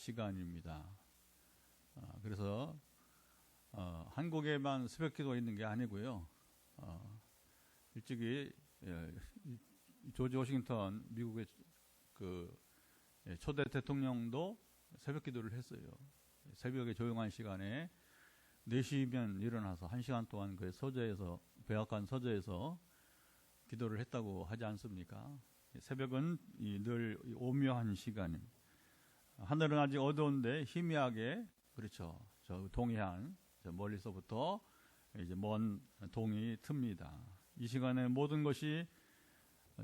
시간입니다. 그래서 한국에만 새벽기도가 있는 게 아니고요. 일찍이 조지 워싱턴 미국의 그 초대 대통령도 새벽기도를 했어요. 새벽에 조용한 시간에 4시면 일어나서 1시간 동안 그 서재에서 백악관 서재에서 기도를 했다고 하지 않습니까? 새벽은 늘 오묘한 시간입니다. 하늘은 아직 어두운데 희미하게, 그렇죠, 저 동해안 저 멀리서부터 이제 먼 동이 틉니다. 이 시간에 모든 것이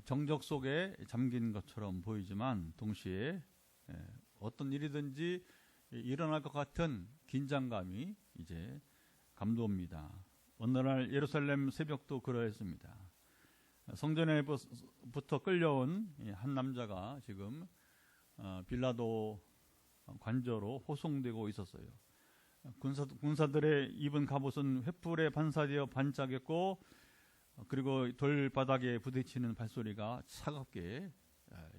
정적 속에 잠긴 것처럼 보이지만 동시에 어떤 일이든지 일어날 것 같은 긴장감이 이제 감도옵니다. 어느 날 예루살렘 새벽도 그러했습니다. 성전에부터 끌려온 한 남자가 지금 빌라도 관저로 호송되고 있었어요. 군사들의 입은 갑옷은 횃불에 반사되어 반짝였고, 그리고 돌바닥에 부딪히는 발소리가 차갑게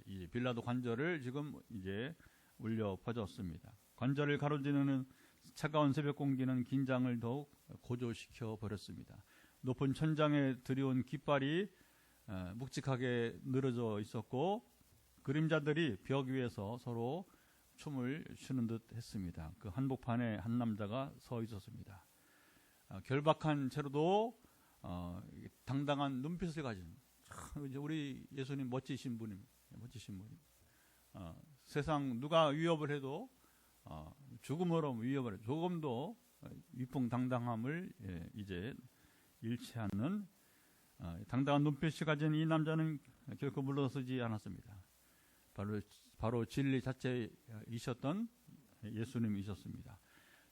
이 빌라도 관저를 지금 이제 울려 퍼졌습니다. 관저를 가로지르는 차가운 새벽 공기는 긴장을 더욱 고조시켜 버렸습니다. 높은 천장에 들여온 깃발이 묵직하게 늘어져 있었고, 그림자들이 벽 위에서 서로 춤을 추는 듯 했습니다. 그 한복판에 한 남자가 서 있었습니다. 결박한 채로도 당당한 눈빛을 가진, 우리 예수님 멋지신 분입니다. 멋지신 분. 세상 누가 위협을 해도 죽음으로 위협을 해도 조금도 위풍당당함을 이제 잃지 않는 당당한 눈빛을 가진 이 남자는 결코 물러서지 않았습니다. 바로 진리 자체이셨던 예수님이셨습니다.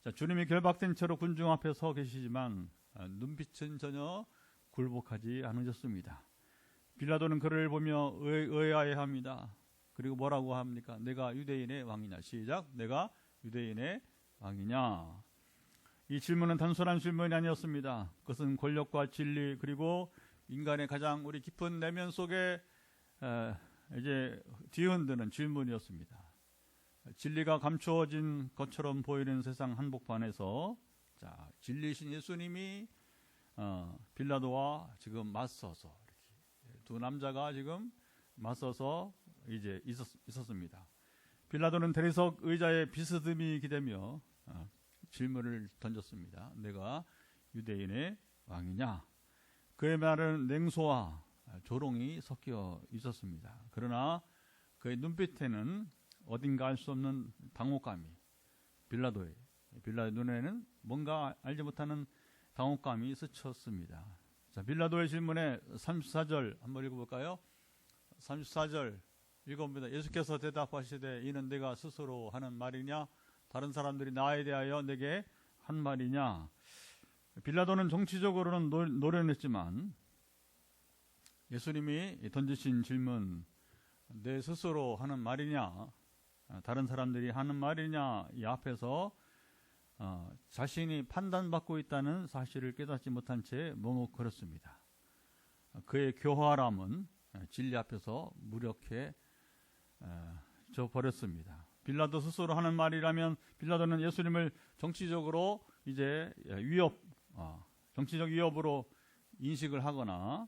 자, 주님이 결박된 채로 군중 앞에 서 계시지만 눈빛은 전혀 굴복하지 않으셨습니다. 빌라도는 그를 보며 의아해합니다. 그리고 뭐라고 합니까? 내가 유대인의 왕이냐? 시작. 내가 유대인의 왕이냐? 이 질문은 단순한 질문이 아니었습니다. 그것은 권력과 진리, 그리고 인간의 가장 우리 깊은 내면 속에 이제 뒤흔드는 질문이었습니다. 진리가 감추어진 것처럼 보이는 세상 한복판에서 자, 진리신 예수님이 빌라도와 지금 맞서서 이렇게 두 남자가 지금 맞서서 이제 있었습니다. 빌라도는 대리석 의자에 비스듬히 기대며 질문을 던졌습니다. 내가 유대인의 왕이냐? 그의 말은 냉소와 조롱이 섞여 있었습니다. 그러나 그의 눈빛에는 어딘가 알 수 없는 당혹감이, 빌라도의 눈에는 뭔가 알지 못하는 당혹감이 스쳤습니다. 자, 빌라도의 질문에 34절 한번 읽어볼까요? 34절 읽어봅니다. 예수께서 대답하시되 이는 내가 스스로 하는 말이냐? 다른 사람들이 나에 대하여 내게 한 말이냐? 빌라도는 정치적으로는 노련했지만 예수님이 던지신 질문, 내 스스로 하는 말이냐, 다른 사람들이 하는 말이냐, 이 앞에서 자신이 판단받고 있다는 사실을 깨닫지 못한 채 머뭇거렸습니다. 그의 교활함은 진리 앞에서 무력해져 버렸습니다. 빌라도 스스로 하는 말이라면 빌라도는 예수님을 정치적으로 이제 정치적 위협으로 인식을 하거나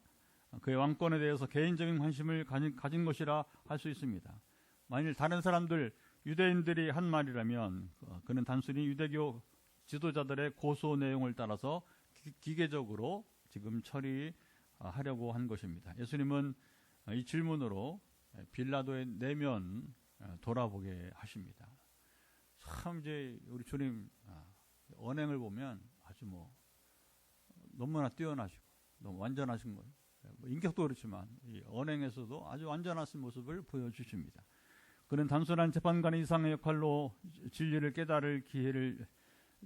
그의 왕권에 대해서 개인적인 관심을 가진 것이라 할 수 있습니다. 만일 다른 사람들, 유대인들이 한 말이라면 그는 단순히 유대교 지도자들의 고소 내용을 따라서 기계적으로 지금 처리하려고 한 것입니다. 예수님은 이 질문으로 빌라도의 내면 돌아보게 하십니다. 참 이제 우리 주님 언행을 보면 아주 너무나 뛰어나시고 너무 완전하신 거예요. 인격도 그렇지만 이 언행에서도 아주 완전하신 모습을 보여주십니다. 그는 단순한 재판관 이상의 역할로 진리를 깨달을 기회를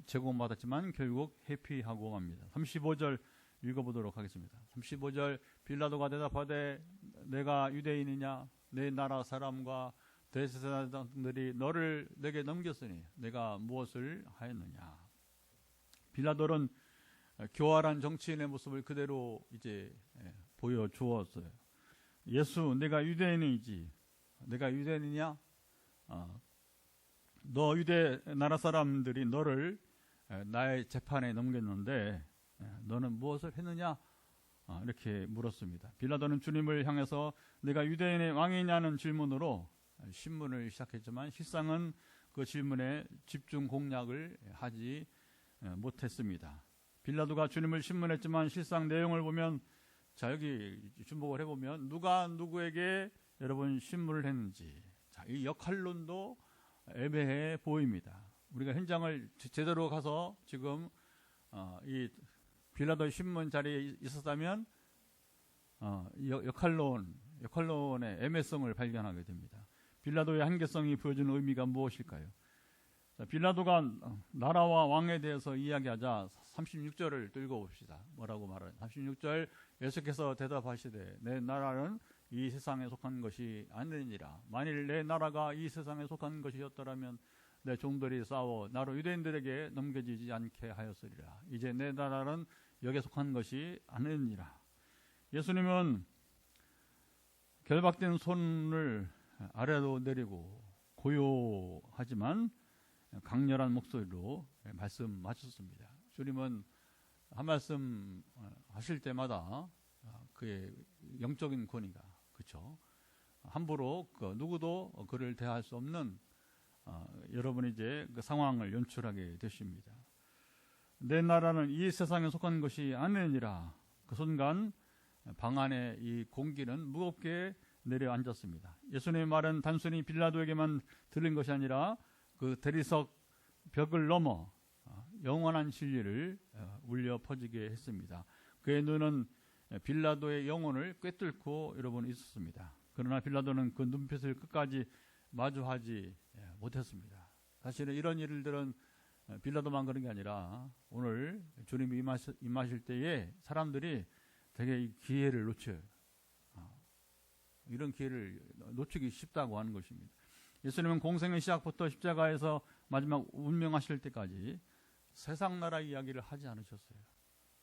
제공받았지만 결국 회피하고 맙니다. 35절 읽어보도록 하겠습니다. 35절 빌라도가 대답하되 내가 유대인이냐? 내 나라 사람과 대제사장들이 너를 내게 넘겼으니 내가 무엇을 하였느냐? 빌라도는 교활한 정치인의 모습을 그대로 이제 보여주었어요. 예수, 내가 유대인이지. 내가 유대인이냐? 너 유대 나라 사람들이 너를 나의 재판에 넘겼는데 너는 무엇을 했느냐? 이렇게 물었습니다. 빌라도는 주님을 향해서 내가 유대인의 왕이냐는 질문으로 신문을 시작했지만 실상은 그 질문에 집중 공략을 하지 못했습니다. 빌라도가 주님을 신문했지만 실상 내용을 보면, 자, 여기 주목을 해보면 누가 누구에게 여러분 신문을 했는지, 자, 이 역할론도 애매해 보입니다. 우리가 현장을 제대로 가서 지금 이 빌라도의 신문 자리에 있었다면 역할론의 애매성을 발견하게 됩니다. 빌라도의 한계성이 보여주는 의미가 무엇일까요? 자, 빌라도가 나라와 왕에 대해서 이야기하자 36절을 들고 봅시다. 뭐라고 말하는? 36절, 예수께서 대답하시되 내 나라는 이 세상에 속한 것이 아니니라. 만일 내 나라가 이 세상에 속한 것이었더라면 내 종들이 싸워 나로 유대인들에게 넘겨지지 않게 하였으리라. 이제 내 나라는 여기에 속한 것이 아니니라. 예수님은 결박된 손을 아래로 내리고 고요하지만 강렬한 목소리로 말씀하셨습니다. 주님은 한 말씀 하실 때마다 그의 영적인 권위가, 그렇죠? 함부로 누구도 그를 대할 수 없는 여러분이 이제 그 상황을 연출하게 되십니다. 내 나라는 이 세상에 속한 것이 아니니라. 그 순간 방 안에 이 공기는 무겁게 내려앉았습니다. 예수님의 말은 단순히 빌라도에게만 들린 것이 아니라 그 대리석 벽을 넘어 영원한 진리를 울려 퍼지게 했습니다. 그의 눈은 빌라도의 영혼을 꿰뚫고 여러분 있었습니다. 그러나 빌라도는 그 눈빛을 끝까지 마주하지 못했습니다. 사실은 이런 일들은 빌라도만 그런 게 아니라 오늘 주님이 임하실 때에 사람들이 되게 이 기회를 놓쳐요. 이런 기회를 놓치기 쉽다고 하는 것입니다. 예수님은 공생의 시작부터 십자가에서 마지막 운명하실 때까지 세상 나라 이야기를 하지 않으셨어요.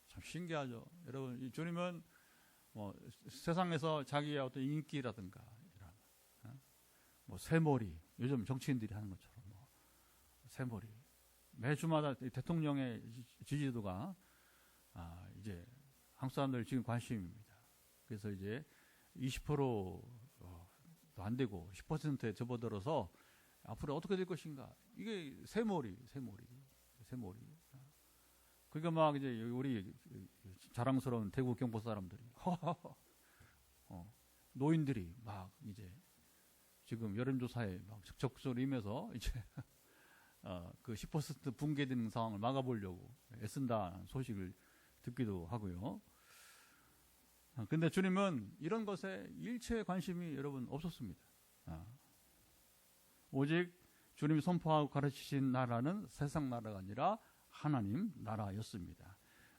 참 신기하죠. 여러분, 이 주님은 세상에서 자기의 어떤 인기라든가 이런 새머리, 요즘 정치인들이 하는 것처럼 새머리, 매주마다 대통령의 지지도가 이제 한국 사람들 지금 관심입니다. 그래서 이제 20%도 안 되고 10%에 접어들어서 앞으로 어떻게 될 것인가? 이게 새머리. 그러니까 막 이제 우리 자랑스러운 대구 경북 사람들이 노인들이 막 이제 지금 여론조사에 막 적극적으로 임해서 이제 그 10% 붕괴되는 상황을 막아보려고 애쓴다는 소식을 듣기도 하고요. 근데 주님은 이런 것에 일체의 관심이 여러분 없었습니다. 오직 주님이 선포하고 가르치신 나라는 세상 나라가 아니라 하나님 나라였습니다.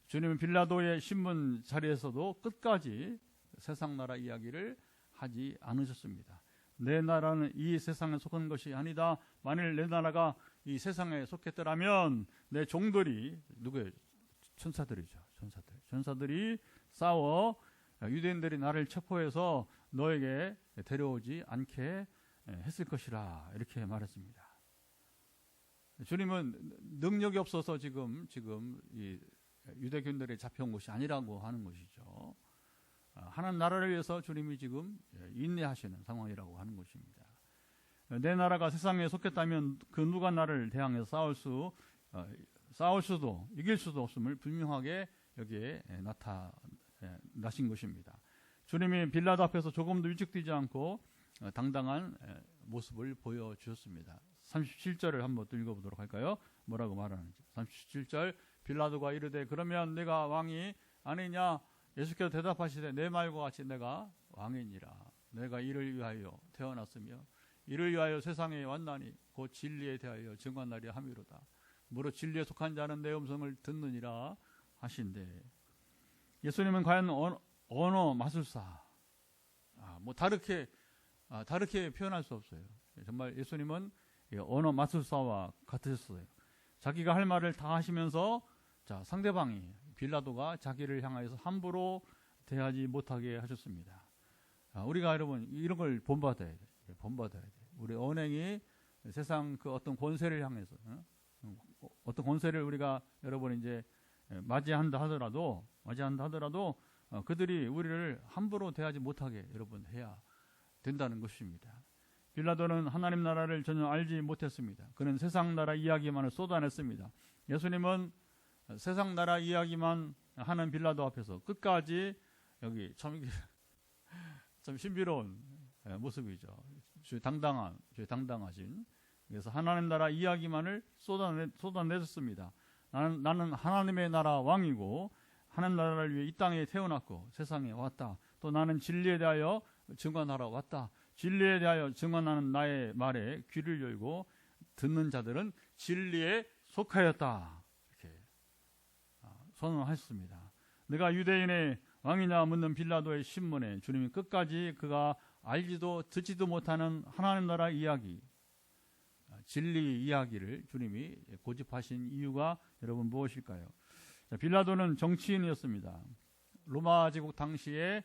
주님은 빌라도의 신문 자리에서도 끝까지 세상 나라 이야기를 하지 않으셨습니다. 내 나라는 이 세상에 속한 것이 아니다. 만일 내 나라가 이 세상에 속했더라면 내 종들이, 누구예요? 천사들이죠. 천사들이 싸워 유대인들이 나를 체포해서 너에게 데려오지 않게 했을 것이라, 이렇게 말했습니다. 주님은 능력이 없어서 지금 이 유대교인들이 잡혀온 것이 아니라고 하는 것이죠. 하나님 나라를 위해서 주님이 지금 인내하시는 상황이라고 하는 것입니다. 내 나라가 세상에 속했다면 그 누가 나를 대항해서 싸울 수도 이길 수도 없음을 분명하게 여기에 나신 것입니다. 주님이 빌라도 앞에서 조금도 위축되지 않고 당당한 모습을 보여주셨습니다. 37절을 한번 또 읽어보도록 할까요? 뭐라고 말하는지. 37절, 빌라도가 이르되 그러면 내가 왕이 아니냐? 예수께서 대답하시되 내 말과 같이 내가 왕이니라. 내가 이를 위하여 태어났으며 이를 위하여 세상에 왔나니 곧 진리에 대하여 증언하려 함이로다. 무릇 진리에 속한 자는 내 음성을 듣느니라 하신대. 예수님은 과연 언어 마술사, 다르게 표현할 수 없어요. 정말 예수님은 언어 마술사와 같으셨어요. 자기가 할 말을 다 하시면서 상대방이 빌라도가 자기를 향하여서 함부로 대하지 못하게 하셨습니다. 우리가 여러분 이런 걸 본받아야 돼요. 우리 언행이 세상 그 어떤 권세를 향해서 어떤 권세를 우리가 여러분 이제 맞이한다 하더라도 그들이 우리를 함부로 대하지 못하게 여러분 해야 된다는 것입니다. 빌라도는 하나님 나라를 전혀 알지 못했습니다. 그는 세상 나라 이야기만을 쏟아냈습니다. 예수님은 세상 나라 이야기만 하는 빌라도 앞에서 끝까지 여기 참 신비로운 모습이죠. 주의 당당하신. 그래서 하나님 나라 이야기만을 쏟아냈습니다. 나는 하나님의 나라 왕이고 하나님 나라를 위해 이 땅에 태어났고 세상에 왔다. 또 나는 진리에 대하여 증언하러 왔다. 진리에 대하여 증언하는 나의 말에 귀를 열고 듣는 자들은 진리에 속하였다. 이렇게 선언하셨습니다. 내가 유대인의 왕이냐 묻는 빌라도의 신문에 주님이 끝까지 그가 알지도 듣지도 못하는 하나님 나라 이야기, 진리 이야기를 주님이 고집하신 이유가 여러분 무엇일까요? 빌라도는 정치인이었습니다. 로마 제국 당시에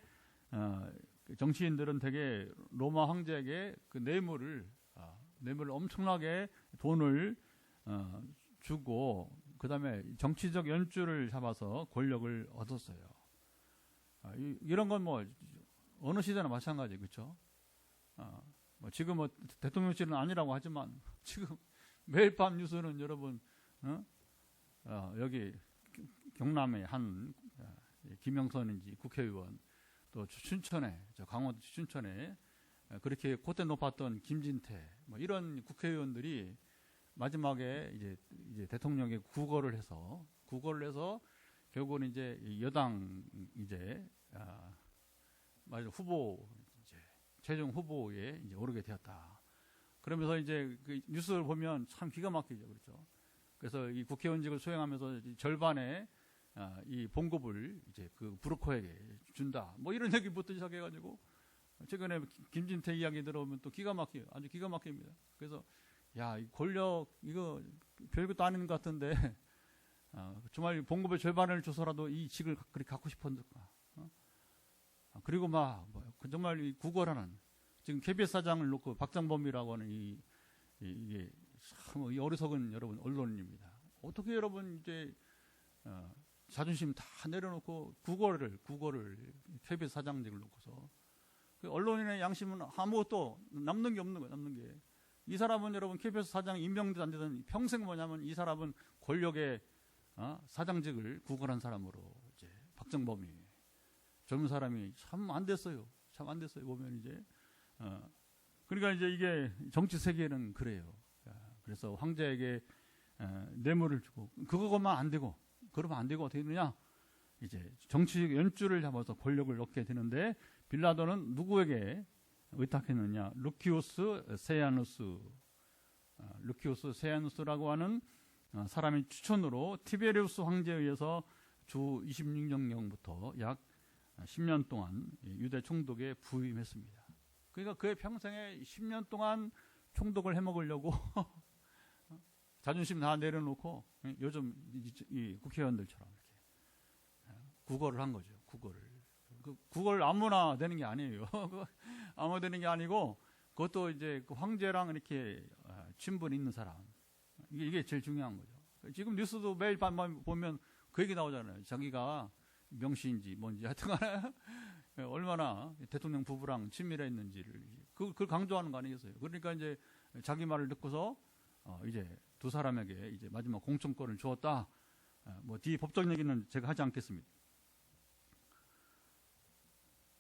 정치인들은 대개 로마 황제에게 그 뇌물을 엄청나게 돈을 주고 그 다음에 정치적 연주를 잡아서 권력을 얻었어요. 이런 건 뭐 어느 시대나 마찬가지, 그렇죠? 지금 뭐 대통령실은 아니라고 하지만 지금 매일 밤 뉴스는 여러분 여기 경남의 한 김영선인지 국회의원, 또 춘천에, 강원도 춘천에 그렇게 콧대 높았던 김진태, 뭐 이런 국회의원들이 마지막에 이제 대통령에 구걸을 해서 결국은 이제 여당 후보 최종 후보에 이제 오르게 되었다. 그러면서 이제 그 뉴스를 보면 참 기가 막히죠, 그렇죠? 그래서 이 국회의원직을 수행하면서 절반의 이 봉급을 이제 그 브로커에게 준다. 뭐 이런 얘기부터 시작해가지고 최근에 김진태 이야기 들어오면 또 기가 막혀요. 아주 기가 막힙니다. 그래서 야, 이 권력 이거 별것도 아닌 것 같은데 정말 봉급의 절반을 줘서라도 이 직을 그렇게 갖고 싶었을까? 그리고 정말 이 구걸하는 지금 KBS 사장을 놓고 박장범이라고 하는 이게 참 이 어리석은 여러분 언론입니다. 어떻게 여러분 이제 자존심 다 내려놓고 구걸을 KBS 사장직을 놓고서 그 언론인의 양심은 아무것도 남는 게 없는 거예요. 남는 게. 이 사람은 여러분 KBS 사장 임명도 안 되던 평생 뭐냐면 이 사람은 권력의 사장직을 구걸한 사람으로 이제 박정범이 젊은 사람이 참 안 됐어요. 참 안 됐어요. 보면 이제 그러니까 이제 이게 정치 세계는 그래요. 그래서 황제에게 뇌물을 주고 그거만 안 되고 그러면 안 되고 어떻게 되느냐? 이제 정치적 연주를 잡아서 권력을 얻게 되는데 빌라도는 누구에게 의탁했느냐? 루키우스 세야누스라고 하는 사람의 추천으로 티베리우스 황제에 의해서 주 26년경부터 약 10년 동안 유대 총독에 부임했습니다. 그러니까 그의 평생에 10년 동안 총독을 해먹으려고 자존심 다 내려놓고 요즘 이 국회의원들처럼 이렇게 구걸을 한 거죠. 구걸 아무나 되는 게 아니에요. 아무나 되는 게 아니고 그것도 이제 그 황제랑 이렇게 친분 있는 사람. 이게 제일 중요한 거죠. 지금 뉴스도 매일 밤 보면 그 얘기 나오잖아요. 자기가 명시인지 뭔지 하여튼간에 얼마나 대통령 부부랑 친밀했는지를 그걸 강조하는 거 아니겠어요? 그러니까 이제 자기 말을 듣고서 이제 두 사람에게 이제 마지막 공천권을 주었다. 뭐 뒤 법적 얘기는 제가 하지 않겠습니다.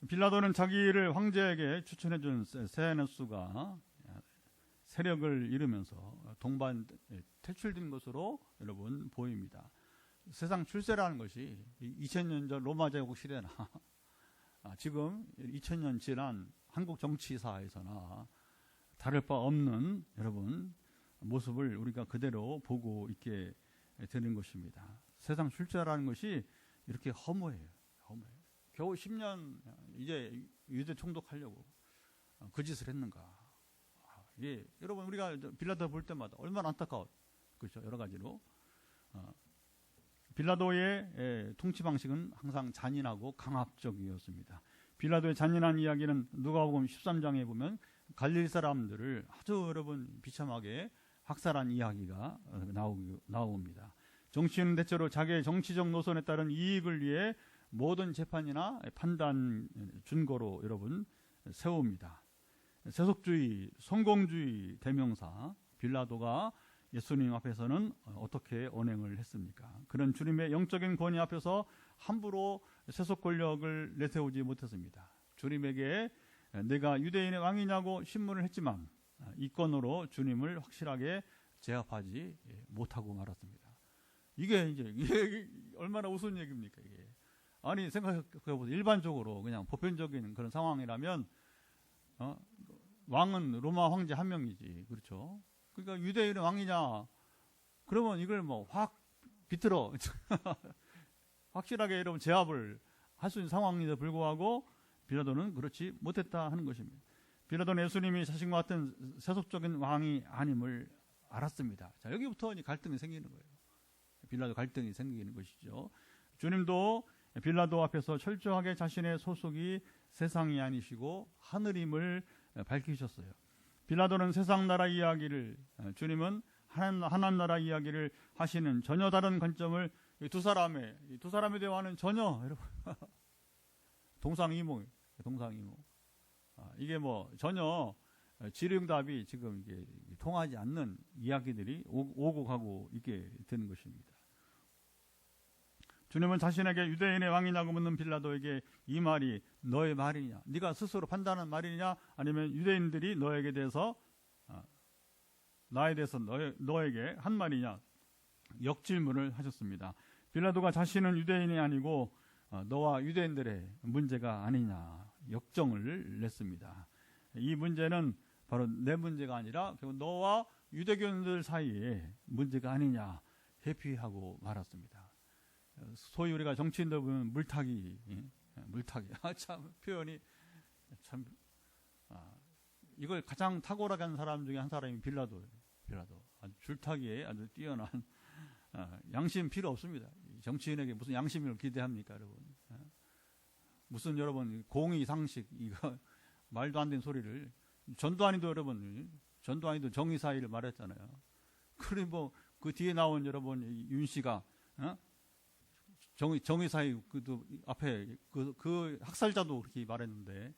빌라도는 자기를 황제에게 추천해준 세야누스가 세력을 잃으면서 동반 퇴출된 것으로 여러분 보입니다. 세상 출세라는 것이 2000년 전 로마 제국 시대나 지금 2000년 지난 한국 정치사에서나 다를 바 없는 여러분 모습을 우리가 그대로 보고 있게 되는 것입니다. 세상 출세라는 것이 이렇게 허무해요. 겨우 10년 이제 유대 총독하려고 그 짓을 했는가? 예, 여러분 우리가 빌라도 볼 때마다 얼마나 안타까워, 그렇죠? 여러 가지로 빌라도의 통치 방식은 항상 잔인하고 강압적이었습니다. 빌라도의 잔인한 이야기는 누가복음 13장에 보면 갈릴리 사람들을 아주 여러분 비참하게 학살한 이야기가 나옵니다. 정치인은 대체로 자기의 정치적 노선에 따른 이익을 위해 모든 재판이나 판단 준거로 여러분 세웁니다. 세속주의, 성공주의 대명사 빌라도가 예수님 앞에서는 어떻게 언행을 했습니까? 그런 주님의 영적인 권위 앞에서 함부로 세속 권력을 내세우지 못했습니다. 주님에게 내가 유대인의 왕이냐고 신문을 했지만 이 건으로 주님을 확실하게 제압하지 못하고 말았습니다. 이게 얼마나 우스운 얘기입니까? 이게. 아니 생각해보세요. 일반적으로 그냥 보편적인 그런 상황이라면 왕은 로마 황제 한 명이지, 그렇죠? 그러니까 유대인의 왕이냐? 그러면 이걸 뭐 확 비틀어 확실하게 여러분 제압을 할 수 있는 상황인데도 불구하고 빌라도는 그렇지 못했다 하는 것입니다. 빌라도는 예수님이 자신과 같은 세속적인 왕이 아님을 알았습니다. 자, 여기부터 이제 갈등이 생기는 거예요. 빌라도 갈등이 생기는 것이죠. 주님도 빌라도 앞에서 철저하게 자신의 소속이 세상이 아니시고 하늘임을 밝히셨어요. 빌라도는 세상 나라 이야기를, 주님은 하나님 나라 이야기를 하시는 전혀 다른 관점을 두 사람의 대화는 전혀 여러분 동상이몽. 이게 뭐 전혀 질의응답이 지금 이게 통하지 않는 이야기들이 오고 가고 있게 되는 것입니다. 주님은 자신에게 유대인의 왕이냐고 묻는 빌라도에게 이 말이 너의 말이냐? 네가 스스로 판단한 말이냐? 아니면 유대인들이 너에게 대해서 나에 대해서 너에게 한 말이냐? 역질문을 하셨습니다. 빌라도가 자신은 유대인이 아니고 너와 유대인들의 문제가 아니냐 역정을 냈습니다. 이 문제는 바로 내 문제가 아니라 너와 유대교인들 사이의 문제가 아니냐 회피하고 말았습니다. 소위 우리가 정치인들 보면 물타기 참 표현이 참 이걸 가장 탁월하게 사람 중에 한 사람이 빌라도예요. 아주 줄타기에 아주 뛰어난 양심 필요 없습니다. 정치인에게 무슨 양심을 기대합니까, 여러분? 무슨 여러분 공의 상식 이거 말도 안 되는 소리를 전두환이도 여러분 전두환이도 정의 사의를 말했잖아요. 그래 뭐 그 뒤에 나온 여러분 윤 씨가 정의 사의 그도 앞에 그 학살자도 그렇게 말했는데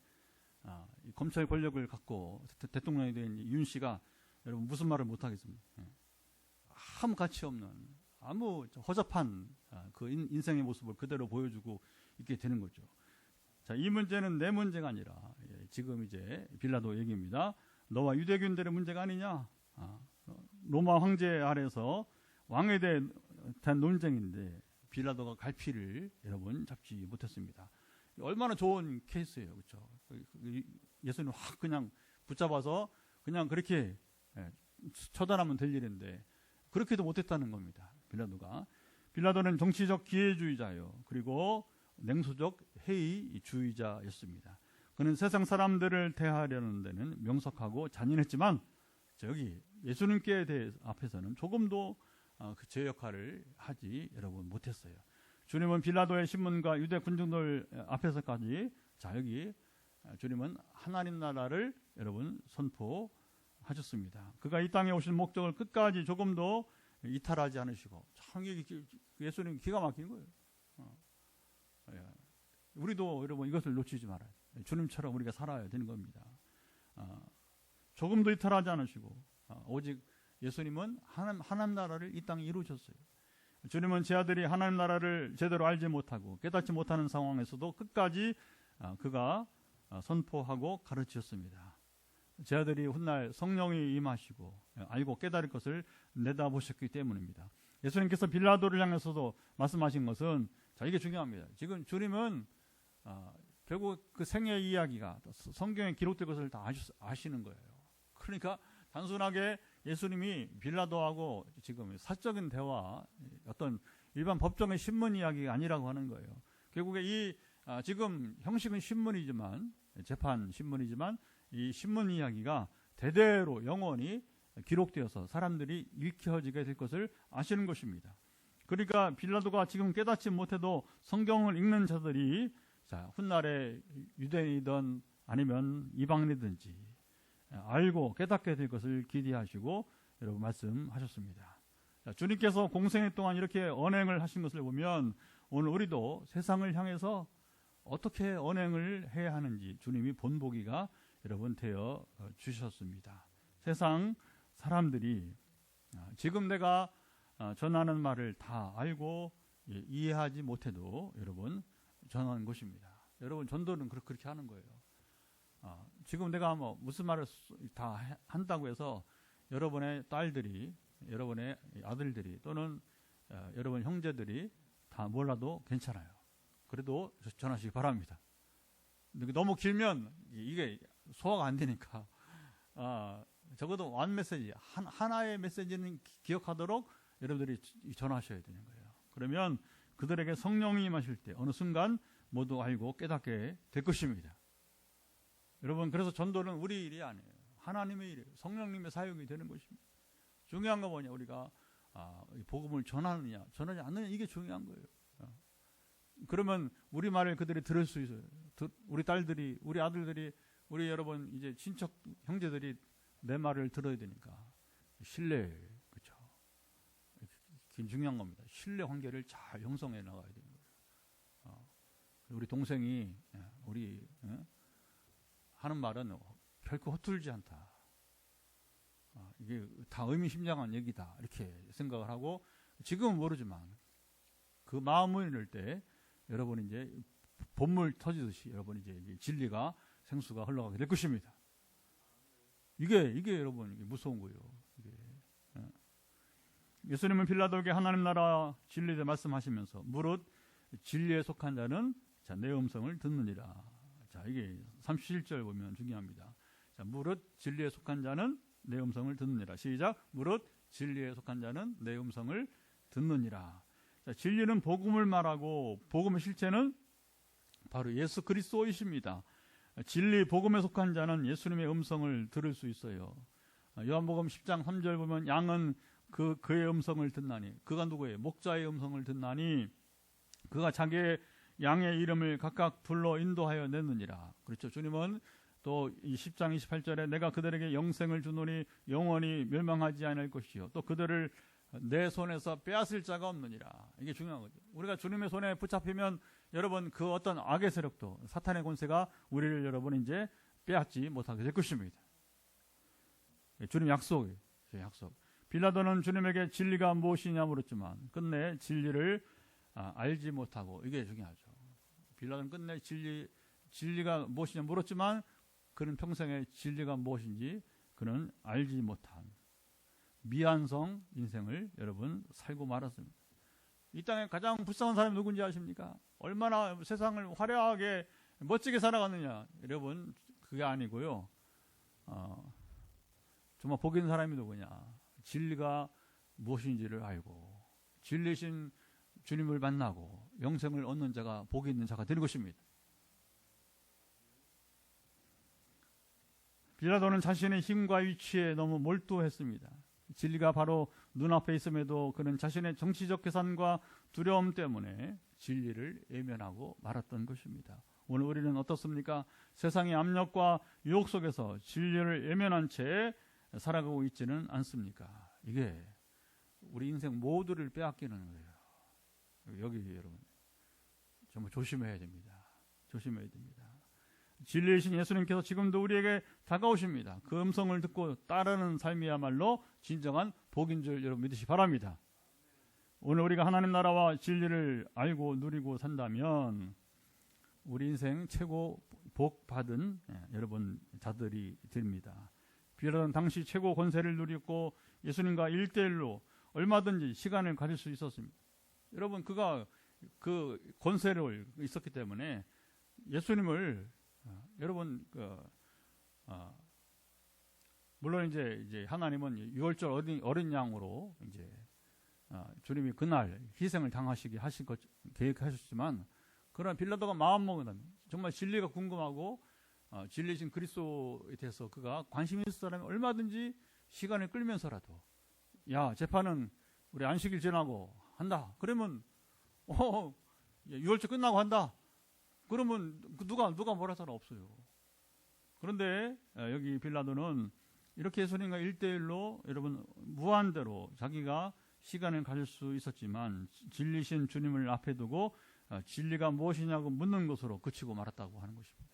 검찰 권력을 갖고 대통령이 된 윤 씨가 여러분 무슨 말을 못 하겠습니까? 아무 가치 없는 아무 허접한 그 인생의 모습을 그대로 보여주고 있게 되는 거죠. 자, 이 문제는 내 문제가 아니라 지금 이제 빌라도 얘기입니다. 너와 유대교인들의 문제가 아니냐? 로마 황제 아래서 왕에 대한 논쟁인데 빌라도가 갈피를 여러분 잡지 못했습니다. 얼마나 좋은 케이스예요, 그렇죠? 예수님 확 그냥 붙잡아서 그냥 그렇게 처단하면 될 일인데 그렇게도 못했다는 겁니다. 빌라도는 정치적 기회주의자요. 그리고 냉소적 회의주의자였습니다. 그는 세상 사람들을 대하려는 데는 명석하고 잔인했지만 여기 예수님께 대해 앞에서는 조금도 제 역할을 하지 여러분 못했어요. 주님은 빌라도의 신문과 유대 군중들 앞에서까지 여기 주님은 하나님 나라를 여러분 선포하셨습니다. 그가 이 땅에 오신 목적을 끝까지 조금도 이탈하지 않으시고 참 예수님 기가 막힌 거예요. 우리도 여러분 이것을 놓치지 말아요. 주님처럼 우리가 살아야 되는 겁니다. 조금도 이탈하지 않으시고 오직 예수님은 하나님 나라를 이 땅에 이루셨어요. 주님은 제 아들이 하나님 나라를 제대로 알지 못하고 깨닫지 못하는 상황에서도 끝까지 그가 선포하고 가르치셨습니다. 제 아들이 훗날 성령이 임하시고 알고 깨달을 것을 내다보셨기 때문입니다. 예수님께서 빌라도를 향해서도 말씀하신 것은 이게 중요합니다. 지금 주님은 결국 그 생애 이야기가 성경에 기록된 것을 다 아시는 거예요. 그러니까 단순하게 예수님이 빌라도하고 지금 사적인 대화, 어떤 일반 법정의 신문 이야기가 아니라고 하는 거예요. 결국에 지금 형식은 신문이지만 재판 신문이지만 이 신문 이야기가 대대로 영원히 기록되어서 사람들이 읽혀지게 될 것을 아시는 것입니다. 그러니까 빌라도가 지금 깨닫지 못해도 성경을 읽는 자들이 훗날에 유대인이든 아니면 이방인이든지 알고 깨닫게 될 것을 기대하시고 여러분 말씀하셨습니다. 자, 주님께서 공생애 동안 이렇게 언행을 하신 것을 보면 오늘 우리도 세상을 향해서 어떻게 언행을 해야 하는지 주님이 본보기가 여러분 되어 주셨습니다. 세상 사람들이 지금 내가 전하는 말을 다 알고 이해하지 못해도 여러분 전하는 것입니다. 여러분 전도는 그렇게 하는 거예요. 지금 내가 뭐 무슨 말을 다 한다고 해서 여러분의 딸들이, 여러분의 아들들이 또는 여러분 형제들이 다 몰라도 괜찮아요. 그래도 전하시기 바랍니다. 너무 길면 이게 소화가 안 되니까 적어도 완 메시지, 하나의 메시지는 기억하도록 여러분들이 전하셔야 되는 거예요. 그러면 그들에게 성령이 임하실 때 어느 순간 모두 알고 깨닫게 될 것입니다. 여러분, 그래서 전도는 우리 일이 아니에요. 하나님의 일이에요. 성령님의 사역이 되는 것입니다. 중요한 건 뭐냐? 우리가 복음을 전하느냐 전하지 않느냐, 이게 중요한 거예요. 그러면 우리 말을 그들이 들을 수 있어요. 우리 딸들이, 우리 아들들이, 우리 여러분 이제 친척 형제들이 내 말을 들어야 되니까 신뢰, 그렇죠? 중요한 겁니다. 신뢰 관계를 잘 형성해 나가야 되는 거예요. 우리 동생이 우리 하는 말은 결코 허툴지 않다. 이게 다 의미심장한 얘기다, 이렇게 생각을 하고, 지금은 모르지만 그 마음을 이럴 때 여러분 이제 본물 터지듯이 여러분 이제 진리가 생수가 흘러가게 될 것입니다. 이게 여러분 이게 무서운 거예요. 예수님은 빌라도에게 하나님 나라 진리를 말씀하시면서 무릇 진리에 속한 자는 내 음성을 듣느니라. 자, 이게 37절 보면 중요합니다. 자, 무릇 진리에 속한 자는 내 음성을 듣느니라. 시작. 무릇 진리에 속한 자는 내 음성을 듣느니라. 자, 진리는 복음을 말하고 복음의 실체는 바로 예수 그리스도이십니다. 진리 복음에 속한 자는 예수님의 음성을 들을 수 있어요. 요한복음 10장 3절 보면 양은 그의 음성을 듣나니, 그가 누구예요? 목자의 음성을 듣나니 그가 자기의 양의 이름을 각각 불러 인도하여 냈느니라. 그렇죠. 주님은 또 이 10장 28절에 내가 그들에게 영생을 주노니 영원히 멸망하지 않을 것이요 또 그들을 내 손에서 빼앗을 자가 없느니라. 이게 중요한 거죠. 우리가 주님의 손에 붙잡히면 여러분 그 어떤 악의 세력도, 사탄의 권세가 우리를 여러분 이제 빼앗지 못하게 될 것입니다. 주님 약속이에요. 약속. 빌라도는 주님에게 진리가 무엇이냐 물었지만 끝내 진리를 알지 못하고, 이게 중요하죠. 빌라도는 끝내 진리가 무엇이냐 물었지만 그는 평생에 진리가 무엇인지 그는 알지 못한 미완성 인생을 여러분 살고 말았습니다. 이 땅에 가장 불쌍한 사람이 누군지 아십니까? 얼마나 세상을 화려하게 멋지게 살아갔느냐. 여러분 그게 아니고요. 정말 복 있는 사람이 누구냐. 진리가 무엇인지를 알고 진리신 주님을 만나고 영생을 얻는 자가 복이 있는 자가 되는 것입니다. 빌라도는 자신의 힘과 위치에 너무 몰두했습니다. 진리가 바로 눈앞에 있음에도 그는 자신의 정치적 계산과 두려움 때문에 진리를 외면하고 말았던 것입니다. 오늘 우리는 어떻습니까? 세상의 압력과 유혹 속에서 진리를 외면한 채 살아가고 있지는 않습니까? 이게 우리 인생 모두를 빼앗기는 거예요. 여기 여러분 정말 조심해야 됩니다. 조심해야 됩니다. 진리이신 예수님께서 지금도 우리에게 다가오십니다. 그 음성을 듣고 따르는 삶이야말로 진정한 복인 줄 여러분 믿으시기 바랍니다. 오늘 우리가 하나님 나라와 진리를 알고 누리고 산다면 우리 인생 최고 복 받은 여러분 자들이 됩니다. 빌라도는 당시 최고 권세를 누리고 예수님과 1대1로 얼마든지 시간을 가질 수 있었습니다. 여러분 그가 그 권세를 있었기 때문에 예수님을 여러분 물론 이제 하나님은 유월절 어린 양으로 이제 주님이 그날 희생을 당하시게 하신 것 계획하셨지만, 그러나 빌라도가 마음 먹으면 정말 진리가 궁금하고 진리신 그리스도에 대해서 그가 관심 있을 사람이 얼마든지 시간을 끌면서라도 야 재판은 우리 안식일 지나고 한다. 그러면 유월절 끝나고 한다. 그러면 누가 뭐라 할 사람 없어요. 그런데 여기 빌라도는 이렇게 예수님과 1대1로 여러분 무한대로 자기가 시간을 가질 수 있었지만 진리신 주님을 앞에 두고 진리가 무엇이냐고 묻는 것으로 그치고 말았다고 하는 것입니다.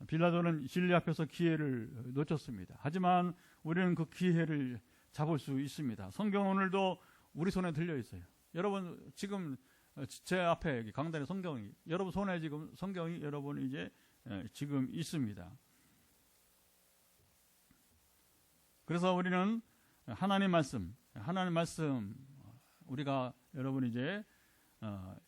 빌라도는 진리 앞에서 기회를 놓쳤습니다. 하지만 우리는 그 기회를 잡을 수 있습니다. 성경은 오늘도 우리 손에 들려 있어요. 여러분 지금 제 앞에 여기 강단에 성경이 여러분 손에 지금 성경이 여러분 이제 지금 있습니다. 그래서 우리는 하나님 말씀 우리가 여러분 이제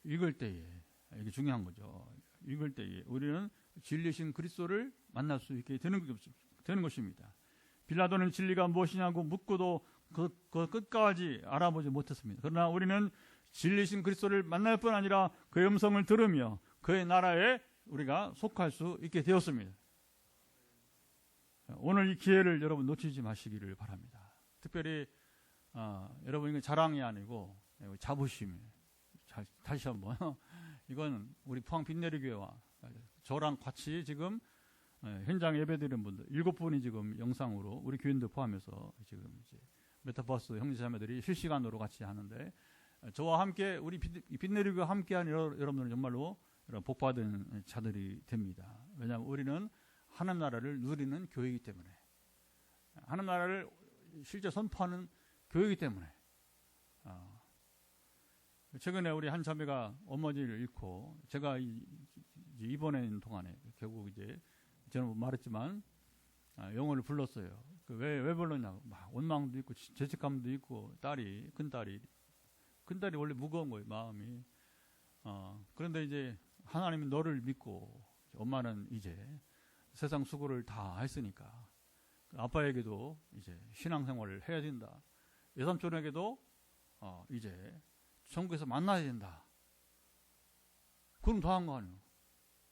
읽을 때에 이게 중요한 거죠. 읽을 때에 우리는 진리신 그리스도를 만날 수 있게 되는 것입니다. 빌라도는 진리가 무엇이냐고 묻고도 그 끝까지 알아보지 못했습니다. 그러나 우리는 진리신 그리스도를 만날 뿐 아니라 그의 음성을 들으며 그의 나라에 우리가 속할 수 있게 되었습니다. 오늘 이 기회를 여러분 놓치지 마시기를 바랍니다. 특별히 여러분 이건 자랑이 아니고 자부심이에요. 다시 한번 이건 우리 포항 빛내리교회와 저랑 같이 지금 현장 예배드리는 분들 7분이 지금 영상으로 우리 교인들 포함해서 지금 이제 메타버스 형제자매들이 실시간으로 같이 하는데 저와 함께 우리 빛내리교회와 함께한 여러분들은 정말로 복받은 자들이 됩니다. 왜냐하면 우리는 하나님 나라를 누리는 교회이기 때문에 하나님 나라를 실제 선포하는 교회이기 때문에 최근에 우리 한 자매가 어머니를 잃고 제가 입원한 동안에 결국 이제 저는 말했지만 영어를 불렀어요. 왜 불렀냐고 막 원망도 있고 죄책감도 있고 큰딸이 원래 무거운 거예요 마음이. 그런데 이제 하나님이 너를 믿고 엄마는 이제 세상 수고를 다 했으니까 아빠에게도 이제 신앙생활을 해야 된다. 외삼촌에게도 이제 천국에서 만나야 된다. 그럼 더 한 거 아니에요.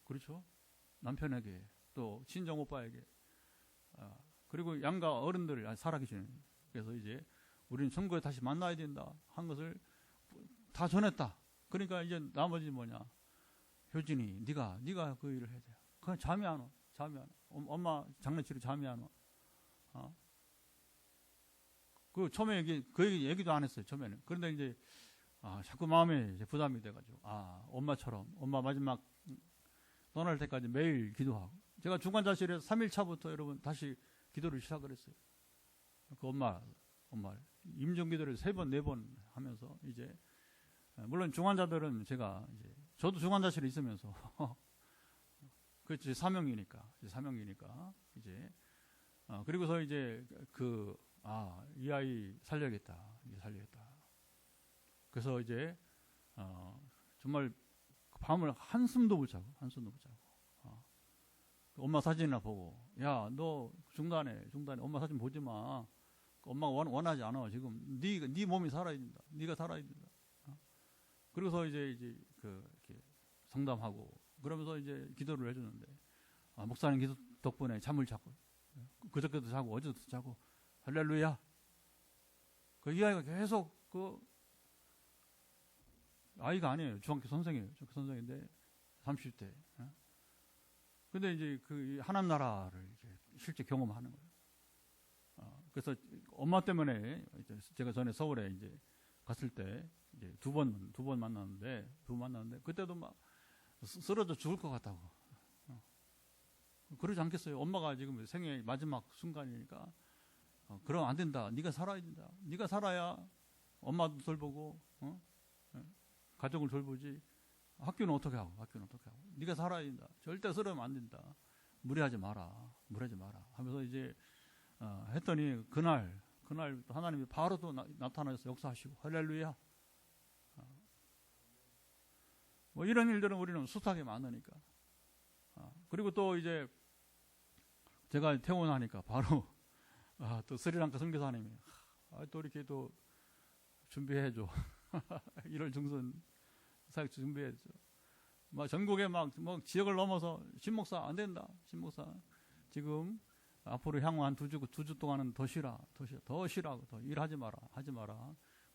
그렇죠? 남편에게 또 친정 오빠에게 그리고 양가 어른들 살아계시는 그래서 이제 우리는 천국에 다시 만나야 된다 한 것을 다 전했다. 그러니까 이제 나머지 뭐냐 효진이 네가 그 일을 해야 돼. 그냥 잠이 안 와. 엄마 장례치료 잠이 안 와. 그 처음에 그 얘기도 안 했어요. 처음에는. 그런데 이제 자꾸 마음에 이제 부담이 돼가지고 엄마처럼 엄마 마지막 떠날 때까지 매일 기도하고 제가 중환자실에서 3일차부터 여러분 다시 기도를 시작을 했어요. 그 엄마 임종 기도를 3번 4번 하면서 이제 물론 중환자들은 제가 이제 저도 중환자실에 있으면서 그렇지 사명이니까 이제 그리고서 이제 이 아이 살려야겠다. 그래서 이제 정말 밤을 한숨도 못 자고 엄마 사진이나 보고 야 너 중단해 엄마 사진 보지 마. 엄마가 원하지 않아. 지금 네 몸이 살아야 된다. 네가 살아야 된다. 그래서 이제 이렇게 상담하고 그러면서 이제 기도를 해주는데 목사님 기도 덕분에 잠을 자고 그저께도 자고 어제도 자고 할렐루야. 이 아이가 계속 아이가 아니에요. 중학교 선생이에요. 중학교 선생인데 30대. 근데 이제 그 하나님 나라를 이제 실제 경험하는 거예요. 그래서 엄마 때문에 제가 전에 서울에 이제 갔을 때 이제 두 번 만났는데 그때도 막 쓰러져 죽을 것 같다고. 그러지 않겠어요. 엄마가 지금 생애 마지막 순간이니까 그러면 안 된다. 네가 살아야 된다. 네가 살아야 엄마도 돌보고 가족을 돌보지. 학교는 어떻게 하고 네가 살아야 된다. 절대 쓰러면 안 된다. 무리하지 마라 하면서 이제 했더니 그날 하나님이 바로 또 나타나셔서 역사하시고 할렐루야. 뭐 이런 일들은 우리는 수탁이 많으니까. 그리고 또 이제 제가 퇴원하니까 바로 또 스리랑카 선교사님이 또 이렇게 또 준비해줘. 1월 중순 사역 준비해줘. 막 전국에 막 지역을 넘어서 신목사 안 된다. 신목사 지금 앞으로 향후 한 2주 동안은 더 쉬라고 더 일하지 마라.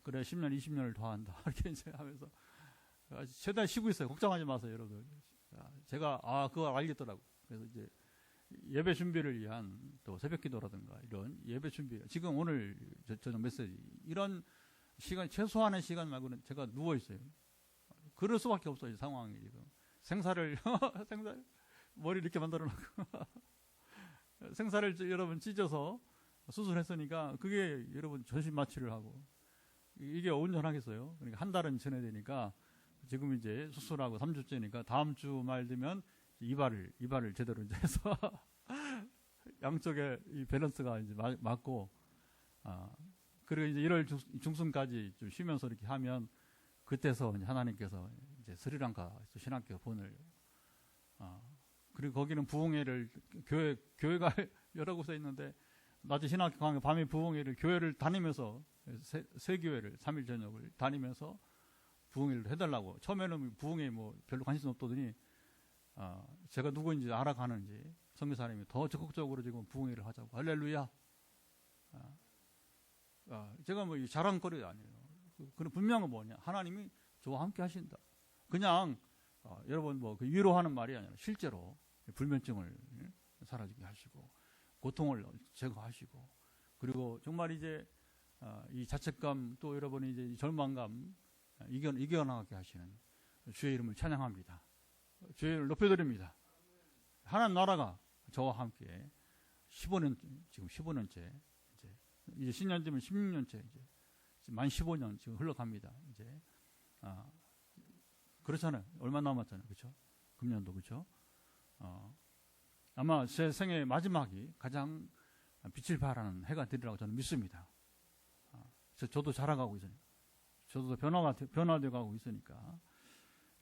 그래 10년 20년을 더 한다. 이렇게 이제 하면서 최대한 쉬고 있어요. 걱정하지 마세요, 여러분. 제가 그걸 알겠더라고. 그래서 이제 예배 준비를 위한 또 새벽기도라든가 이런 예배 준비, 지금 오늘 저녁 메시지 이런 시간, 최소한의 시간 말고는 제가 누워 있어요. 그럴 수밖에 없어요. 상황이 지금 생사를 머리 이렇게 만들어 놓고 생사를 여러분 찢어서 수술했으니까 그게 여러분 전신 마취를 하고 이게 온전하겠어요. 그러니까 한 달은 지내야 되니까 지금 이제 수술하고 3주째니까 다음 주 말 되면 이발을 제대로 이제 해서 양쪽에 이 밸런스가 이제 맞고, 그리고 이제 1월 중순까지 좀 쉬면서 이렇게 하면 그때서 이제 하나님께서 이제 스리랑카 신학교 본을, 그리고 거기는 부흥회를 교회가 여러 곳에 있는데 낮에 신학교 강의, 밤에 부흥회를 교회를 다니면서 세 교회를 3일 저녁을 다니면서 부흥회를 해달라고. 처음에는 부흥회 뭐 별로 관심 없더니 제가 누구인지 알아가는지 선교사님이 더 적극적으로 지금 부흥회를 하자고. 할렐루야. 제가 뭐 자랑거리 아니에요. 그런 분명한 뭐냐, 하나님이 저와 함께 하신다. 그냥 여러분 뭐 그 위로하는 말이 아니라 실제로 불면증을 사라지게 하시고 고통을 제거하시고, 그리고 정말 이제 이 자책감, 또 여러분이 이제 절망감 이겨나가게 하시는 주의 이름을 찬양합니다. 주의 이름을 높여드립니다. 하나님 나라가 저와 함께 15년, 지금 15년째, 이제 신년 되면 16년째, 이제 만 15년 지금 흘러갑니다. 이제 그렇잖아요. 얼마 남았잖아요, 그렇죠? 금년도, 그렇죠? 아마 제 생애 마지막이 가장 빛을 발하는 해가 되리라고 저는 믿습니다. 저도 자라가고 있으니까, 저도 변화되어 가고 있으니까.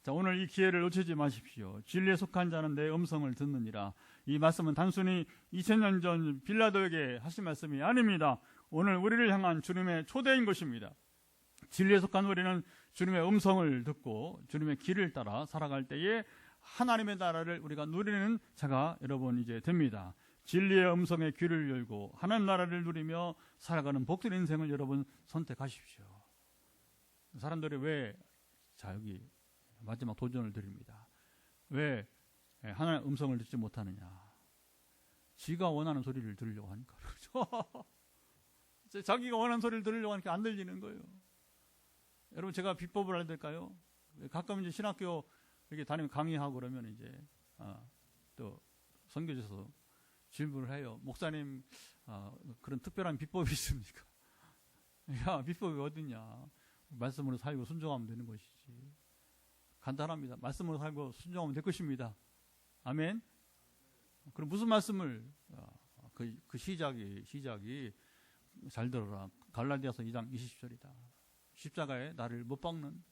자, 오늘 이 기회를 놓치지 마십시오. 진리에 속한 자는 내 음성을 듣느니라. 이 말씀은 단순히 2000년 전 빌라도에게 하신 말씀이 아닙니다. 오늘 우리를 향한 주님의 초대인 것입니다. 진리에 속한 우리는 주님의 음성을 듣고 주님의 길을 따라 살아갈 때에 하나님의 나라를 우리가 누리는 자가 여러분 이제 됩니다. 진리의 음성에 귀를 열고 하나님 나라를 누리며 살아가는 복된 인생을 여러분 선택하십시오. 사람들이 왜, 자, 여기 마지막 도전을 드립니다. 왜 하나님의 음성을 듣지 못하느냐? 지가 원하는 소리를 들으려고 하니까. 자기가 원하는 소리를 들으려고 하니까 안 들리는 거예요. 여러분, 제가 비법을 알려야 될까요? 가끔 이제 신학교 이렇게 다니면 강의하고 그러면 이제 또 선교지에서 질문을 해요. 목사님, 그런 특별한 비법이 있습니까? 야, 비법이 어딨냐? 말씀으로 살고 순종하면 되는 것이지. 간단합니다. 말씀으로 살고 순종하면 될 것입니다. 아멘. 그럼 무슨 말씀을, 그 시작이 잘 들어라. 갈라디아서 2장 20절이다. 십자가에 나를 못 박는,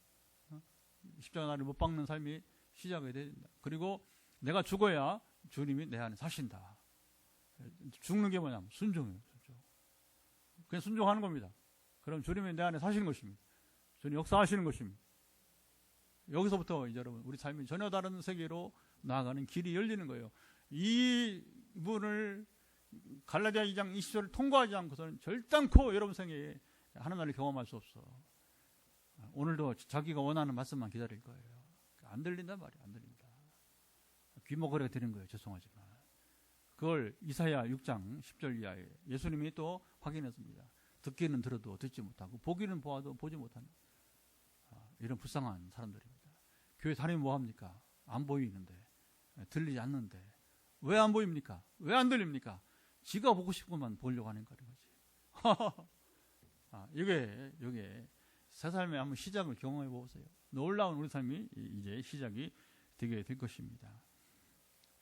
십자가 나를 못 박는 삶이 시작이 된다. 그리고 내가 죽어야 주님이 내 안에 사신다. 죽는 게 뭐냐면 순종이에요. 그냥 순종하는 겁니다. 그럼 주님이 내 안에 사시는 것입니다. 주님 역사하시는 것입니다. 여기서부터 이제 여러분 우리 삶이 전혀 다른 세계로 나아가는 길이 열리는 거예요. 이 문을 갈라디아 2장 20절을 통과하지 않고서는 결단코 여러분 생애에 하나님을 경험할 수 없어. 오늘도 자기가 원하는 말씀만 기다릴 거예요. 안 들린단 말이에요. 안 들린다. 귀머거리가 되는 거예요. 죄송하지만. 그걸 이사야 6장 10절 이하에 예수님이 또 확인했습니다. 듣기는 들어도 듣지 못하고 보기는 보아도 보지 못하는 이런 불쌍한 사람들입니다. 교회 다니면 뭐합니까? 안 보이는데, 들리지 않는데. 왜 안 보입니까? 왜 안 들립니까? 지가 보고 싶은 것만 보려고 하는 거지. 이게 새 삶의 한번 시작을 경험해 보세요. 놀라운 우리 삶이 이제 시작이 되게 될 것입니다.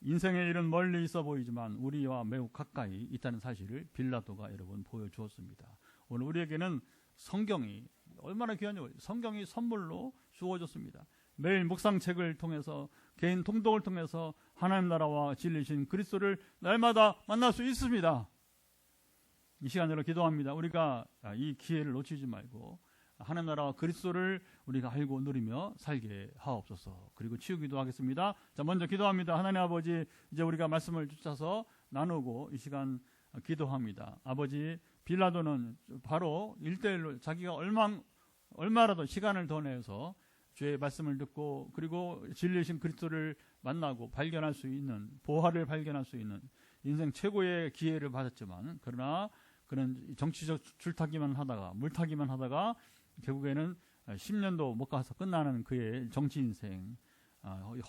인생의 일은 멀리 있어 보이지만 우리와 매우 가까이 있다는 사실을 빌라도가 여러분 보여주었습니다. 오늘 우리에게는 성경이 얼마나 귀한지, 성경이 선물로 주어졌습니다. 매일 묵상책을 통해서, 개인 통독을 통해서 하나님 나라와 진리신 그리스도를 날마다 만날 수 있습니다. 이 시간으로 기도합니다. 우리가 이 기회를 놓치지 말고 하나님 나라와 그리스도를 우리가 알고 누리며 살게 하옵소서. 그리고 치우기도 하겠습니다. 자, 먼저 기도합니다. 하나님 아버지, 이제 우리가 말씀을 쫓아서 나누고 이 시간 기도합니다. 아버지, 빌라도는 바로 1:1로 자기가 얼마라도 시간을 더 내서 주의 말씀을 듣고 그리고 진리이신 그리스도를 만나고 발견할 수 있는, 보화를 발견할 수 있는 인생 최고의 기회를 받았지만, 그러나 그는 정치적 줄타기만 하다가, 물타기만 하다가 결국에는 10년도 못 가서 끝나는 그의 정치 인생,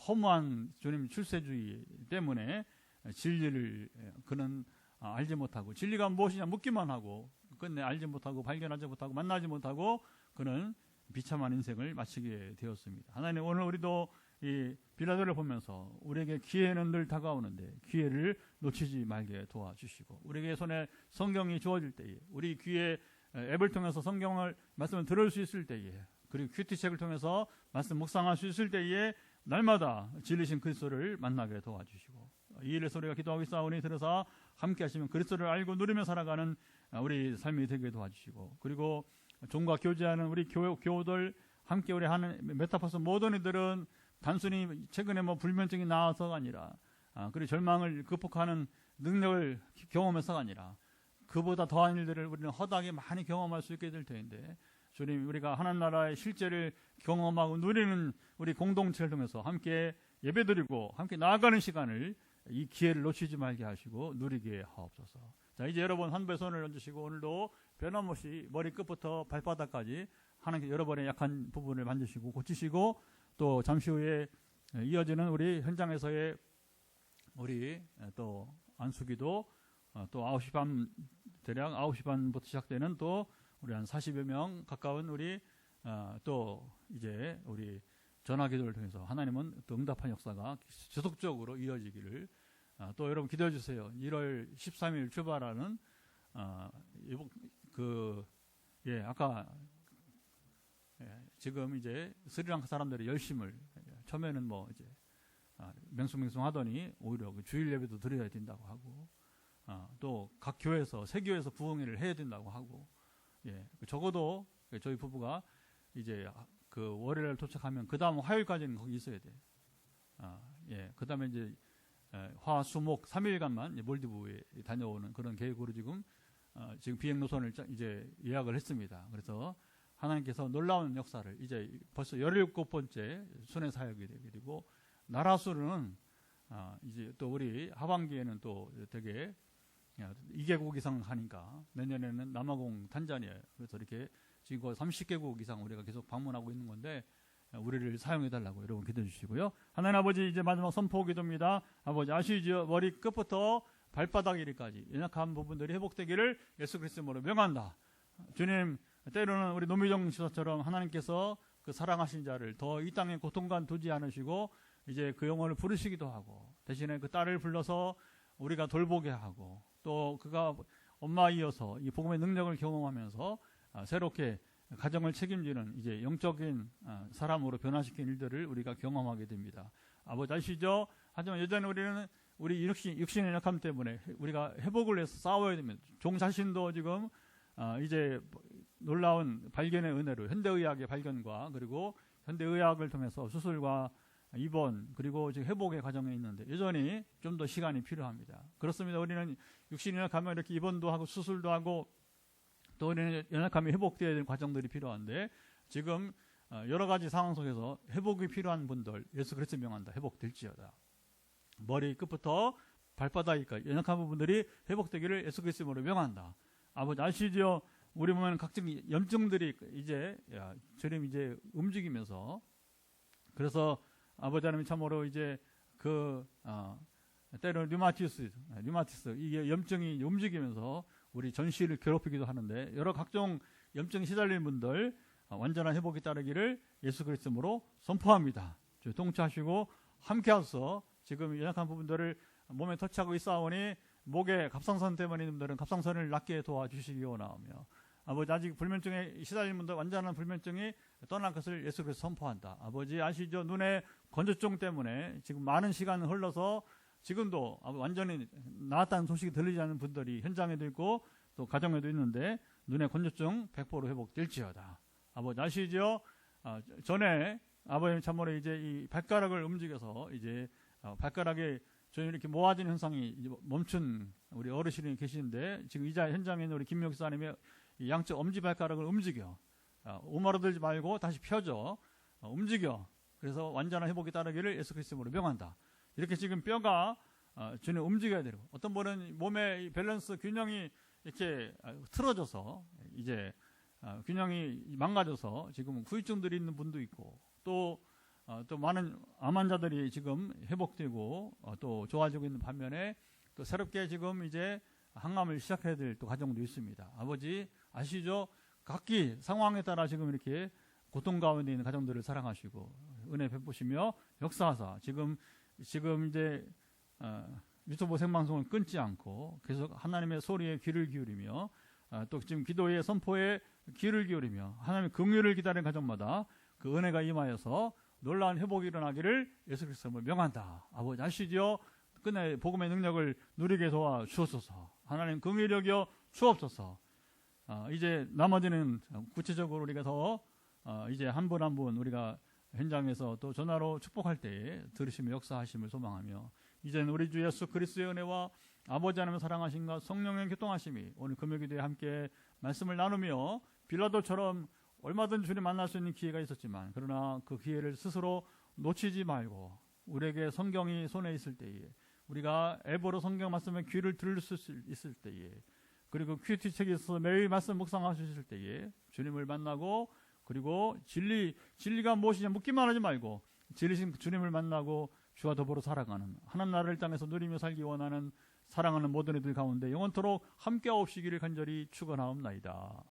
허무한 주님 출세주의 때문에 진리를 그는 알지 못하고, 진리가 무엇이냐 묻기만 하고 끝내 알지 못하고 발견하지 못하고 만나지 못하고 그는 비참한 인생을 마치게 되었습니다. 하나님, 오늘 우리도 이 빌라도를 보면서 우리에게 기회는 늘 다가오는데 기회를 놓치지 말게 도와주시고, 우리에게 손에 성경이 주어질 때에, 우리 귀에 앱을 통해서 성경을 말씀을 들을 수 있을 때에, 그리고 큐티책을 통해서 말씀 묵상할 수 있을 때에 날마다 진리신 그리스도를 만나게 도와주시고, 이 일에서 우리가 기도하고 있사오니 들어서 함께 하시면 그리스도를 알고 누리며 살아가는 우리 삶이 되게 도와주시고, 그리고 종과 교제하는 우리 교우들 함께 우리 하는 메타버스 모든 이들은 단순히 최근에 뭐 불면증이 나와서가 아니라, 그리고 절망을 극복하는 능력을 경험해서가 아니라 그보다 더한 일들을 우리는 허다하게 많이 경험할 수 있게 될 텐데, 주님, 우리가 하나님 나라의 실제를 경험하고 누리는 우리 공동체를 통해서 함께 예배드리고 함께 나아가는 시간을, 이 기회를 놓치지 말게 하시고 누리게 하옵소서. 자, 이제 여러분 한 배 손을 얹으시고 오늘도 변함없이 머리끝부터 발바닥까지 하나님께 여러분의 약한 부분을 만지시고 고치시고, 또 잠시 후에 이어지는 우리 현장에서의 우리 또 안수기도, 또 9시 반, 대략 9시 반부터 시작되는 또 우리 한 40여 명 가까운 우리 또 이제 우리 전화기도를 통해서 하나님은 또 응답한 역사가 지속적으로 이어지기를, 또 여러분 기도해 주세요. 1월 13일 출발하는 아까 지금 이제 스리랑카 사람들의 열심을, 처음에는 뭐 이제 맹숭맹숭 하더니 오히려 그 주일 예배도 드려야 된다고 하고, 또 각 교회에서, 새 교회에서 부흥회를 해야 된다고 하고, 적어도 저희 부부가 이제 그 월요일 도착하면 그 다음 화요일까지는 거기 있어야 돼. 그 다음에 이제 화, 수, 목 3일간만 몰디브에 다녀오는 그런 계획으로 지금 비행 노선을 이제 예약을 했습니다. 그래서 하나님께서 놀라운 역사를, 이제 벌써 17번째 순회 사역이 되게 되고, 나라 수는 이제 또 우리 하반기에는 또 되게 2개국 이상 하니까 내년에는 남아공, 탄자니아, 그래서 이렇게 지금 30개국 이상 우리가 계속 방문하고 있는 건데, 우리를 사용해달라고 여러분 기도해 주시고요. 하나님 아버지, 이제 마지막 선포 기도입니다. 아버지, 아시지요? 머리 끝부터 발바닥 이리까지 연약한 부분들이 회복되기를 예수 그리스도로 명한다. 주님, 때로는 우리 노미정 지사처럼 하나님께서 그 사랑하신 자를 더 이 땅에 고통간 두지 않으시고 이제 그 영혼을 부르시기도 하고, 대신에 그 딸을 불러서 우리가 돌보게 하고, 또 그가 엄마이어서 이 복음의 능력을 경험하면서 새롭게 가정을 책임지는 이제 영적인 사람으로 변화시킨 일들을 우리가 경험하게 됩니다. 아버지 아시죠? 하지만 여전히 우리는 우리 육신의 약함 때문에 우리가 회복을 해서 싸워야 됩니다. 종 자신도 지금 이제 놀라운 발견의 은혜로 현대의학의 발견과, 그리고 현대의학을 통해서 수술과 입원, 그리고 지금 회복의 과정에 있는데 여전히 좀 더 시간이 필요합니다. 그렇습니다. 우리는 육신이 약하면 이렇게 입원도 하고 수술도 하고, 또 우리는 연약함이 회복되어야 되는 과정들이 필요한데, 지금 여러 가지 상황 속에서 회복이 필요한 분들 예수 그리스도 명한다. 회복될지어다. 머리 끝부터 발바닥까지 연약한 부분들이 회복되기를 예수 그리스도로 명한다. 아버지 아시죠? 우리 보면 각종 염증들이 이제 주님 이제 움직이면서, 그래서 아버지 하나님 참으로 이제 때로는 류마티스 이게 염증이 움직이면서 우리 전시를 괴롭히기도 하는데, 여러 각종 염증 시달리는 분들 완전한 회복이 따르기를 예수 그리스도로 선포합니다. 동치하시고 함께하셔서 지금 연약한 부분들을 몸에 터치하고 있사오니, 목에 갑상선 때문에 있는 분들은 갑상선을 낫게 도와주시기 원하오며, 아버지 아직 불면증에 시달리는 분들 완전한 불면증이 떠날 것을 예수 그리스도 선포한다. 아버지 아시죠? 눈에 건조증 때문에 지금 많은 시간이 흘러서 지금도 완전히 나았다는 소식이 들리지 않는 분들이 현장에도 있고 또 가정에도 있는데, 눈의 건조증 100% 회복될지어다. 아버지 아시죠? 전에 아버님 참으로 이제 이 발가락을 움직여서 이제 발가락에 저희 이렇게 모아진 현상이 이제 멈춘 우리 어르신이 계시는데, 지금 이 현장에 있는 우리 김 목사님의 양쪽 엄지발가락을 움직여 오므러들지 말고 다시 펴줘. 움직여. 그래서 완전한 회복이 따르기를 예수 그리스도로 명한다. 이렇게 지금 뼈가 주님 움직여야 되고, 어떤 분은 몸의 밸런스 균형이 이렇게 틀어져서 이제 균형이 망가져서 지금 후유증들이 있는 분도 있고, 또 많은 암 환자들이 지금 회복되고 또 좋아지고 있는 반면에, 또 새롭게 지금 이제 항암을 시작해야 될 또 가정도 있습니다. 아버지 아시죠? 각기 상황에 따라 지금 이렇게 고통 가운데 있는 가정들을 사랑하시고 은혜 베푸시며 역사하사 지금 이제 유튜브 생방송을 끊지 않고 계속 하나님의 소리에 귀를 기울이며 또 지금 기도의 선포에 귀를 기울이며 하나님의 긍휼을 기다리는 가정마다 그 은혜가 임하여서 놀라운 회복이 일어나기를 예수 그리스도로 명한다. 아버지 아시죠? 끝내 복음의 능력을 누리게 도와 주옵소서. 하나님 긍휼히 여겨 주옵소서. 이제 나머지는 구체적으로 우리가 더 이제 한 분 한 분 우리가 현장에서 또 전화로 축복할 때에 들으시며 역사하심을 소망하며, 이제는 우리 주 예수 그리스도의 은혜와 아버지 하나님의 사랑하심과 성령의 교통하심이 오늘 금요기도에 함께 말씀을 나누며, 빌라도처럼 얼마든 주님 만날 수 있는 기회가 있었지만 그러나 그 기회를 스스로 놓치지 말고 우리에게 성경이 손에 있을 때에, 우리가 앱으로 성경 말씀에 귀를 들을 수 있을 때에, 그리고 큐티 책에 있어서 매일 말씀 묵상하실 때에 주님을 만나고, 그리고 진리가 무엇이냐 묻기만 하지 말고 진리신 주님을 만나고 주와 더불어 살아가는, 하나님 나라를 땅에서 누리며 살기 원하는 사랑하는 모든 이들 가운데 영원토록 함께하옵시기를 간절히 축원하옵나이다.